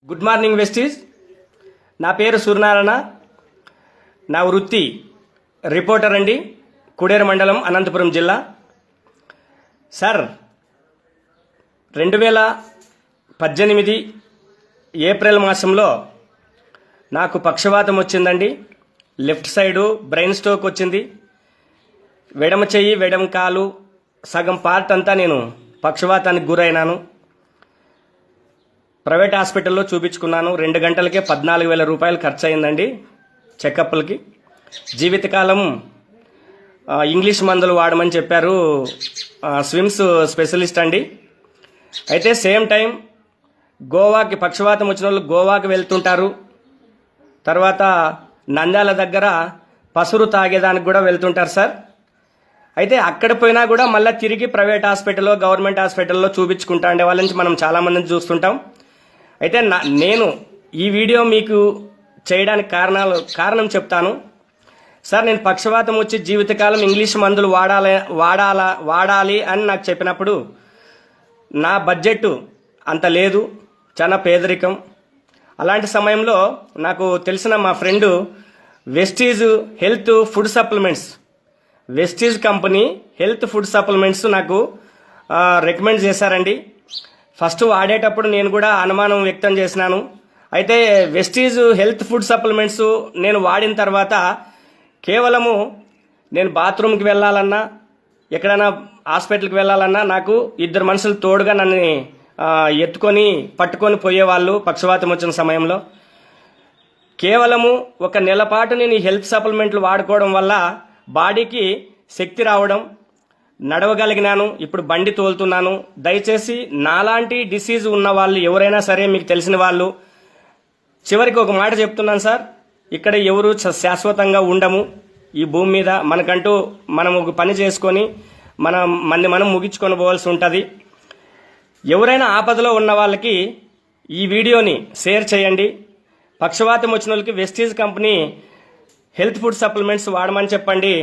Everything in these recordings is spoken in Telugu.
Good morning Vestige. నా పేరు సూర్యనారాయణ. నా వృత్తి రిపోర్టర్ అండి, కుడేరు మండలం, అనంతపురం జిల్లా. సార్, 2018 ఏప్రిల్ మాసంలో నాకు పక్షవాతం వచ్చిందండి. లెఫ్ట్ సైడు బ్రెయిన్ స్ట్రోక్ వచ్చింది. వెడమ చెయ్యి, వెడమ కాలు, సగం పార్ట్ అంతా నేను పక్షవాతానికి గురైనాను. ప్రైవేట్ హాస్పిటల్లో చూపించుకున్నాను. 2 గంటలకే 14,000 రూపాయలు ఖర్చు అయిందండి చెకప్లకి. జీవితకాలం ఇంగ్లీష్ మందులు వాడమని చెప్పారు స్విమ్స్ స్పెషలిస్ట్ అండి. అయితే సేమ్ టైం గోవాకి పక్షవాతం వచ్చిన వాళ్ళు గోవాకి వెళ్తుంటారు. తర్వాత నంద్యాల దగ్గర పసురు తాగేదానికి కూడా వెళ్తుంటారు సార్. అయితే అక్కడ పోయినా కూడా మళ్ళీ తిరిగి ప్రైవేట్ హాస్పిటల్లో, గవర్నమెంట్ హాస్పిటల్లో చూపించుకుంటా ఉండే వాళ్ళ నుంచి మనం చాలామందిని చూస్తుంటాం. అయితే నేను ఈ వీడియో మీకు చేయడానికి కారణం చెప్తాను సార్. నేను పక్షవాతం వచ్చి జీవితకాలం ఇంగ్లీష్ మందులు వాడాలి అని నాకు చెప్పినప్పుడు నా బడ్జెట్ అంత లేదు, చాలా పేదరికం. అలాంటి సమయంలో నాకు తెలిసిన మా friend Vestige health food supplements, Vestige company health food supplements నాకు రికమెండ్ చేశారండి. ఫస్ట్ వాడేటప్పుడు నేను కూడా అనుమానం వ్యక్తం చేసినాను. అయితే వెస్టీజ్ హెల్త్ ఫుడ్ సప్లిమెంట్స్ నేను వాడిన తర్వాత కేవలము నేను బాత్రూమ్కి వెళ్ళాలన్నా, ఎక్కడైనా హాస్పిటల్కి వెళ్ళాలన్నా నాకు 2 మనుషులు తోడుగా నన్ను ఎత్తుకొని పట్టుకొని పోయేవాళ్ళు పక్షవాతం వచ్చిన సమయంలో. కేవలము 1 నెల పాటు నేను ఈ హెల్త్ సప్లిమెంట్లు వాడుకోవడం వల్ల బాడీకి శక్తి రావడం, నడవగలిగినాను. ఇప్పుడు బండి తోలుతున్నాను. దయచేసి నాలాంటి డిసీజ్ ఉన్న వాళ్ళు ఎవరైనా సరే, మీకు తెలిసిన వాళ్ళు, చివరికి ఒక మాట చెప్తున్నాను సార్, ఇక్కడ ఎవరు శాశ్వతంగా ఉండము ఈ భూమి మీద. మనకంటూ మనం ఒక పని చేసుకొని మనం ముగించుకొని పోవాల్సి ఉంటుంది. ఎవరైనా ఆపదలో ఉన్న వాళ్ళకి ఈ వీడియోని షేర్ చేయండి. పక్షవాతం వచ్చిన వాళ్ళకి Vestige company health food supplements వాడమని చెప్పండి.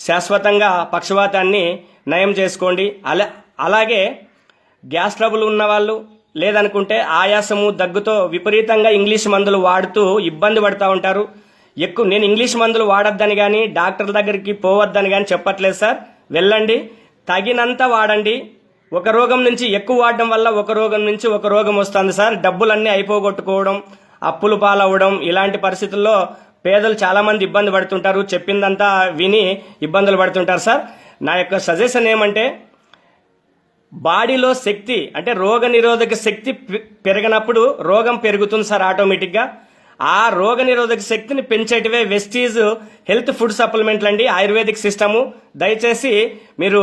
శాశ్వతంగా పక్షవాతాన్ని నయం చేసుకోండి. అలాగే గ్యాస్ ట్రబుల్ ఉన్నవాళ్ళు, లేదనుకుంటే ఆయాసము, దగ్గుతో విపరీతంగా ఇంగ్లీష్ మందులు వాడుతూ ఇబ్బంది పడుతూ ఉంటారు. నేను ఇంగ్లీష్ మందులు వాడొద్దని కానీ, డాక్టర్ దగ్గరికి పోవద్దని కానీ చెప్పట్లేదు సార్. వెళ్ళండి, తగినంత వాడండి. ఒక రోగం నుంచి ఎక్కువ వాడడం వల్ల ఒక రోగం నుంచి ఒక రోగం వస్తుంది సార్. డబ్బులన్నీ అయిపోగొట్టుకోవడం, అప్పులు పాలవడం, ఇలాంటి పరిస్థితుల్లో పేదలు చాలా మంది ఇబ్బంది పడుతుంటారు. చెప్పిందంతా విని ఇబ్బందులు పడుతుంటారు సార్. నా యొక్క సజెషన్ ఏమంటే, బాడీలో శక్తి అంటే రోగ నిరోధక శక్తి పెరిగినప్పుడు రోగం పెరుగుతుంది సార్ ఆటోమేటిక్గా. ఆ రోగ నిరోధక శక్తిని పెంచేటివే వెస్టీజ్ హెల్త్ ఫుడ్ సప్లిమెంట్లు అండి, ఆయుర్వేదిక్ సిస్టము. దయచేసి మీరు